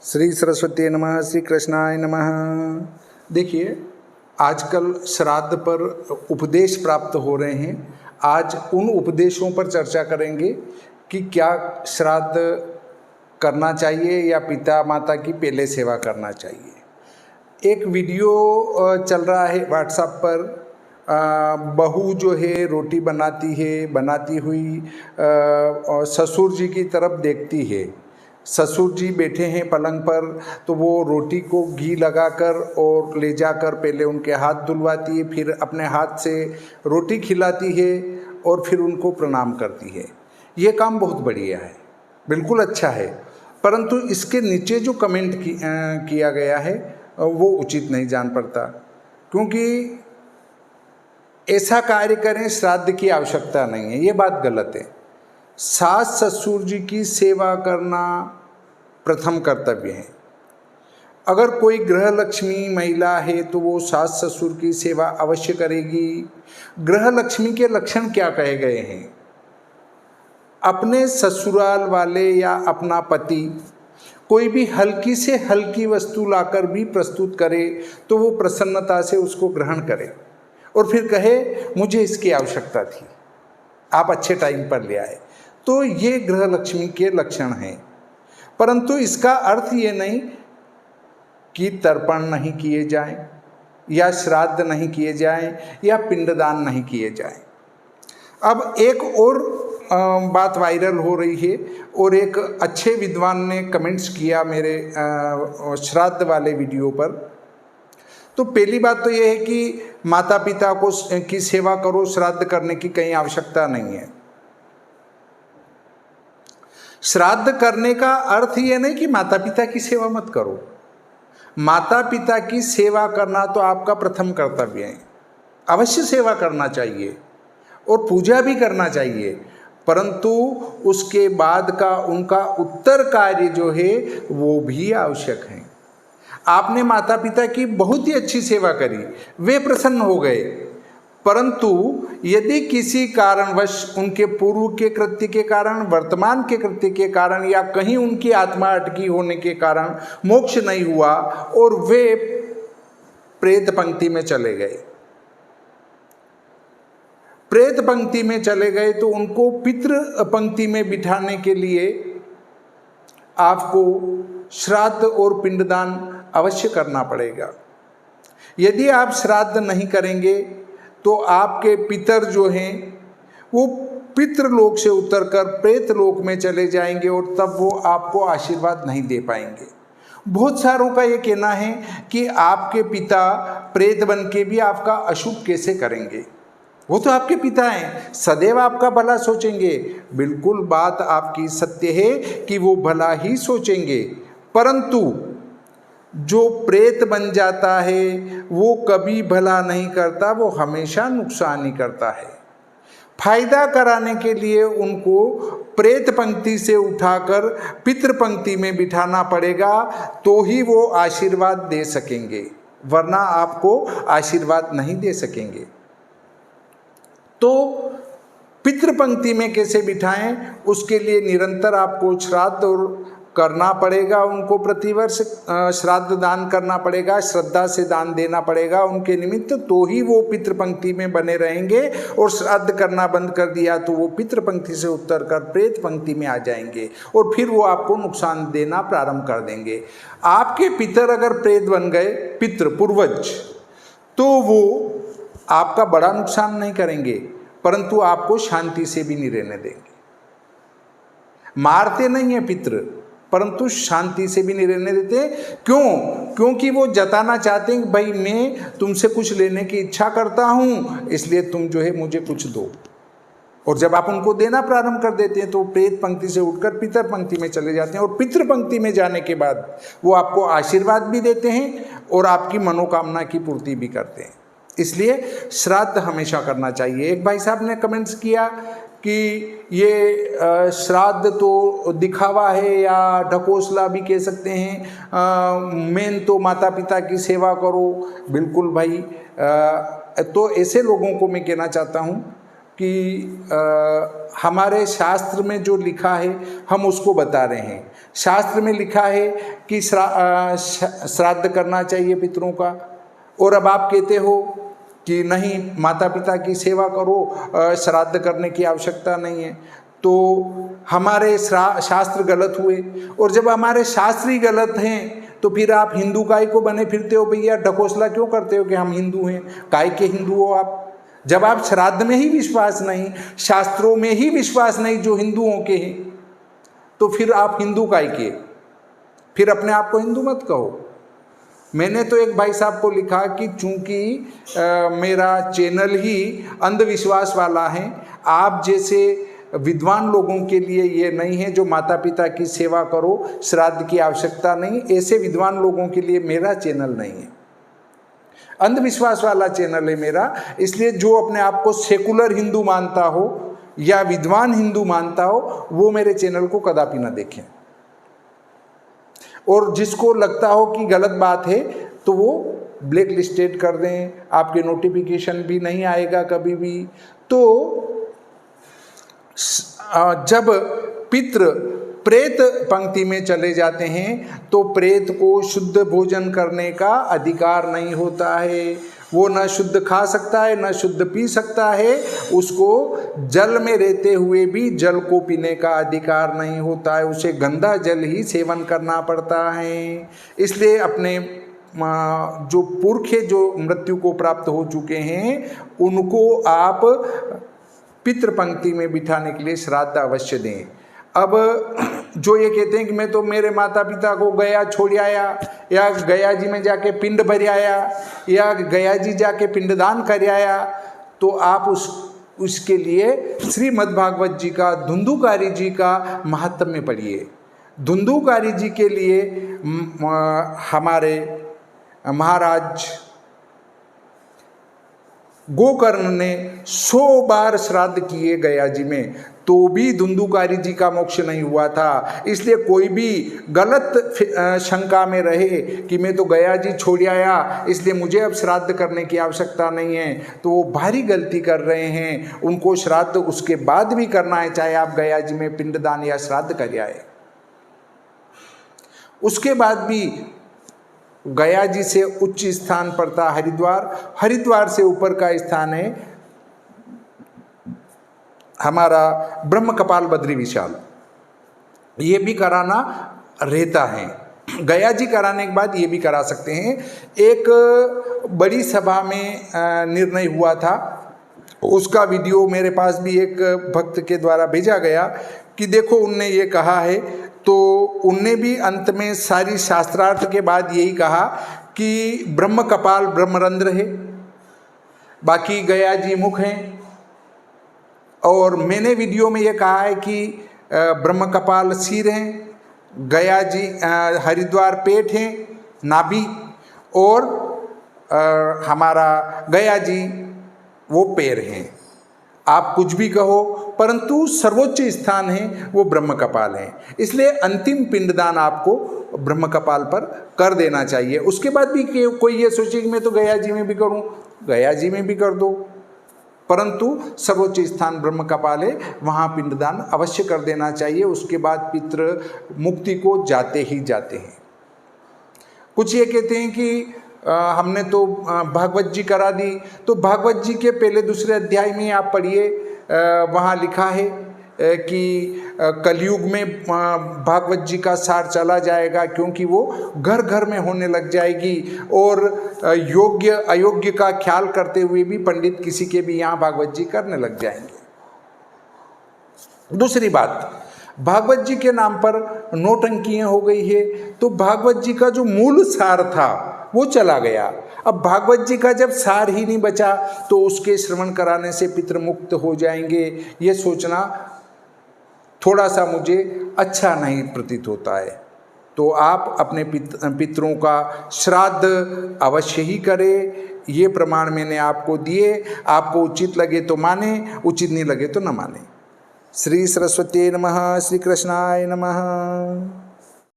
श्री सरस्वती नमः, श्री कृष्णाय नमः। देखिए, आजकल श्राद्ध पर उपदेश प्राप्त हो रहे हैं। आज उन उपदेशों पर चर्चा करेंगे कि क्या श्राद्ध करना चाहिए या पिता माता की पहले सेवा करना चाहिए। एक वीडियो चल रहा है व्हाट्सएप पर। बहू जो है रोटी बनाती हुई ससुर जी की तरफ देखती है। ससुर जी बैठे हैं पलंग पर, तो वो रोटी को घी लगाकर और ले जाकर पहले उनके हाथ धुलवाती है, फिर अपने हाथ से रोटी खिलाती है और फिर उनको प्रणाम करती है। ये काम बहुत बढ़िया है, बिल्कुल अच्छा है, परंतु इसके नीचे जो कमेंट किया गया है वो उचित नहीं जान पड़ता, क्योंकि ऐसा कार्य करें श्राद्ध की आवश्यकता नहीं है, ये बात गलत है। सास ससुर जी की सेवा करना प्रथम कर्तव्य है। अगर कोई गृह लक्ष्मी महिला है तो वो सास ससुर की सेवा अवश्य करेगी। गृह लक्ष्मी के लक्षण क्या कहे गए हैं? अपने ससुराल वाले या अपना पति कोई भी हल्की से हल्की वस्तु लाकर भी प्रस्तुत करे तो वो प्रसन्नता से उसको ग्रहण करे और फिर कहे मुझे इसकी आवश्यकता थी, आप अच्छे टाइम पर ले आए। तो ये गृह लक्ष्मी के लक्षण हैं, परंतु इसका अर्थ ये नहीं कि तर्पण नहीं किए जाएं या श्राद्ध नहीं किए जाएं या पिंडदान नहीं किए जाएं। अब एक और बात वायरल हो रही है और एक अच्छे विद्वान ने कमेंट्स किया मेरे श्राद्ध वाले वीडियो पर। तो पहली बात तो ये है कि माता पिता की सेवा करो, श्राद्ध करने की कहीं आवश्यकता नहीं है। श्राद्ध करने का अर्थ ये नहीं कि माता पिता की सेवा मत करो। माता पिता की सेवा करना तो आपका प्रथम कर्तव्य है, अवश्य सेवा करना चाहिए और पूजा भी करना चाहिए, परंतु उसके बाद का उनका उत्तर कार्य जो है वो भी आवश्यक है। आपने माता पिता की बहुत ही अच्छी सेवा करी, वे प्रसन्न हो गए, परंतु यदि किसी कारणवश उनके पूर्व के कृत्य के कारण, वर्तमान के कृत्य के कारण या कहीं उनकी आत्मा अटकी होने के कारण मोक्ष नहीं हुआ और वे प्रेत पंक्ति में चले गए, प्रेत पंक्ति में चले गए, तो उनको पितृ पंक्ति में बिठाने के लिए आपको श्राद्ध और पिंडदान अवश्य करना पड़ेगा। यदि आप श्राद्ध नहीं करेंगे तो आपके पितर जो हैं वो पितृलोक से उतरकर प्रेत लोक में चले जाएंगे और तब वो आपको आशीर्वाद नहीं दे पाएंगे। बहुत सारों का ये कहना है कि आपके पिता प्रेत बन के भी आपका अशुभ कैसे करेंगे, वो तो आपके पिता हैं, सदैव आपका भला सोचेंगे। बिल्कुल बात आपकी सत्य है कि वो भला ही सोचेंगे, परंतु जो प्रेत बन जाता है वो कभी भला नहीं करता, वो हमेशा नुकसान ही करता है। फायदा कराने के लिए उनको प्रेत पंक्ति से उठाकर पितृ पंक्ति में बिठाना पड़ेगा, तो ही वो आशीर्वाद दे सकेंगे, वरना आपको आशीर्वाद नहीं दे सकेंगे। तो पितृ पंक्ति में कैसे बिठाएं, उसके लिए निरंतर आपको श्राद्ध और करना पड़ेगा, उनको प्रतिवर्ष श्राद्ध दान करना पड़ेगा, श्रद्धा से दान देना पड़ेगा उनके निमित्त, तो ही वो पितृ पंक्ति में बने रहेंगे। और श्राद्ध करना बंद कर दिया तो वो पितृ पंक्ति से उतर कर प्रेत पंक्ति में आ जाएंगे और फिर वो आपको नुकसान देना प्रारंभ कर देंगे। आपके पितर अगर प्रेत बन गए, पितृ पूर्वज, तो वो आपका बड़ा नुकसान नहीं करेंगे, परंतु आपको शांति से भी नहीं रहने देंगे। मारते नहीं है पितृ, परंतु शांति से भी नहीं रहने देते। क्यों? क्योंकि वो जताना चाहते हैं कि भाई मैं तुमसे कुछ लेने की इच्छा करता हूँ, इसलिए तुम जो है मुझे कुछ दो। और जब आप उनको देना प्रारंभ कर देते हैं तो प्रेत पंक्ति से उठकर पितर पंक्ति में चले जाते हैं और पितृ पंक्ति में जाने के बाद वो आपको आशीर्वाद भी देते हैं और आपकी मनोकामना की पूर्ति भी करते हैं। इसलिए श्राद्ध हमेशा करना चाहिए। एक भाई साहब ने कमेंट्स किया कि ये श्राद्ध तो दिखावा है या ढकोसला भी कह सकते हैं, मेन तो माता पिता की सेवा करो। बिल्कुल भाई, तो ऐसे लोगों को मैं कहना चाहता हूँ कि हमारे शास्त्र में जो लिखा है हम उसको बता रहे हैं। शास्त्र में लिखा है कि श्राद्ध करना चाहिए पितरों का, और अब आप कहते हो कि नहीं, माता पिता की सेवा करो, श्राद्ध करने की आवश्यकता नहीं है। तो हमारे शास्त्र गलत हुए, और जब हमारे शास्त्र ही गलत हैं तो फिर आप हिंदू काय को बने फिरते हो भैया? ढकोसला क्यों करते हो कि हम हिंदू हैं? काय के हिंदू हो आप? जब आप श्राद्ध में ही विश्वास नहीं, शास्त्रों में ही विश्वास नहीं जो हिंदुओं के हैं, तो फिर आप हिंदू काय के? फिर अपने आप को हिंदू मत कहो। मैंने तो एक भाई साहब को लिखा कि चूंकि मेरा चैनल ही अंधविश्वास वाला है, आप जैसे विद्वान लोगों के लिए ये नहीं है जो माता पिता की सेवा करो, श्राद्ध की आवश्यकता नहीं, ऐसे विद्वान लोगों के लिए मेरा चैनल नहीं है। अंधविश्वास वाला चैनल है मेरा। इसलिए जो अपने आप को सेकुलर हिंदू मानता हो या विद्वान हिंदू मानता हो, वो मेरे चैनल को कदापि न देखें। और जिसको लगता हो कि गलत बात है तो वो ब्लैक लिस्टेड कर दें, आपके नोटिफिकेशन भी नहीं आएगा कभी भी। तो जब पितृ प्रेत पंक्ति में चले जाते हैं तो प्रेत को शुद्ध भोजन करने का अधिकार नहीं होता है। वो न शुद्ध खा सकता है, न शुद्ध पी सकता है। उसको जल में रहते हुए भी जल को पीने का अधिकार नहीं होता है। उसे गंदा जल ही सेवन करना पड़ता है। इसलिए अपने जो पुरखे जो मृत्यु को प्राप्त हो चुके हैं, उनको आप पितृपंक्ति में बिठाने के लिए श्राद्ध अवश्य दें। अब जो ये कहते हैं कि मैं तो मेरे माता पिता को गया छोड़ आया, या गया जी में जाके पिंड भर आया, या गया जी जाके पिंडदान कर आया, तो आप उसके लिए श्रीमद्भागवत जी का, धुंधुकारी जी का महात्म्य पढ़िए। धुंधुकारी जी के लिए हमारे महाराज गोकर्ण ने 100 बार श्राद्ध किए गया जी में, तो भी धुंधुकारी जी का मोक्ष नहीं हुआ था। इसलिए कोई भी गलत शंका में रहे कि मैं तो गया जी छोड़ आया इसलिए मुझे अब श्राद्ध करने की आवश्यकता नहीं है, तो वो भारी गलती कर रहे हैं। उनको श्राद्ध उसके बाद भी करना है, चाहे आप गया जी में पिंडदान या श्राद्ध कर आए। उसके बाद भी गया जी से उच्च स्थान पड़ता हरिद्वार, हरिद्वार से ऊपर का स्थान है हमारा ब्रह्म कपाल बद्री विशाल। ये भी कराना रहता है। गया जी कराने के बाद ये भी करा सकते हैं। एक बड़ी सभा में निर्णय हुआ था, उसका वीडियो मेरे पास भी एक भक्त के द्वारा भेजा गया कि देखो उनने ये कहा है, तो उनने भी अंत में सारी शास्त्रार्थ के बाद यही कहा कि ब्रह्म कपाल ब्रह्मरंध्र है, बाकी गया जी मुख हैं। और मैंने वीडियो में ये कहा है कि ब्रह्म कपाल सिर हैं, गया जी हरिद्वार पेट हैं, नाभि, और हमारा गया जी वो पैर हैं। आप कुछ भी कहो, परंतु सर्वोच्च स्थान है वो ब्रह्म कपाल है। इसलिए अंतिम पिंडदान आपको ब्रह्म कपाल पर कर देना चाहिए। उसके बाद भी कोई ये सोचे कि मैं तो गया जी में भी करूं, गया जी में भी कर दो, परंतु सर्वोच्च स्थान ब्रह्म कपाल है, वहाँ पिंडदान अवश्य कर देना चाहिए। उसके बाद पितृ मुक्ति को जाते ही जाते हैं। कुछ ये कहते हैं कि हमने तो भागवत जी करा दी, तो भागवत जी के पहले दूसरे अध्याय में आप पढ़िए, वहाँ लिखा है कि कलयुग में भागवत जी का सार चला जाएगा, क्योंकि वो घर घर में होने लग जाएगी, और योग्य अयोग्य का ख्याल करते हुए भी पंडित किसी के भी यहाँ भागवत जी करने लग जाएंगे। दूसरी बात, भागवत जी के नाम पर नौटंकियाँ हो गई है, तो भागवत जी का जो मूल सार था वो चला गया। अब भागवत जी का जब सार ही नहीं बचा तो उसके श्रवण कराने से पितृ मुक्त हो जाएंगे, ये सोचना थोड़ा सा मुझे अच्छा नहीं प्रतीत होता है। तो आप अपने पितरों का श्राद्ध अवश्य ही करें। ये प्रमाण मैंने आपको दिए, आपको उचित लगे तो माने, उचित नहीं लगे तो न माने। श्री सरस्वती नमः, श्री कृष्णाय नमः।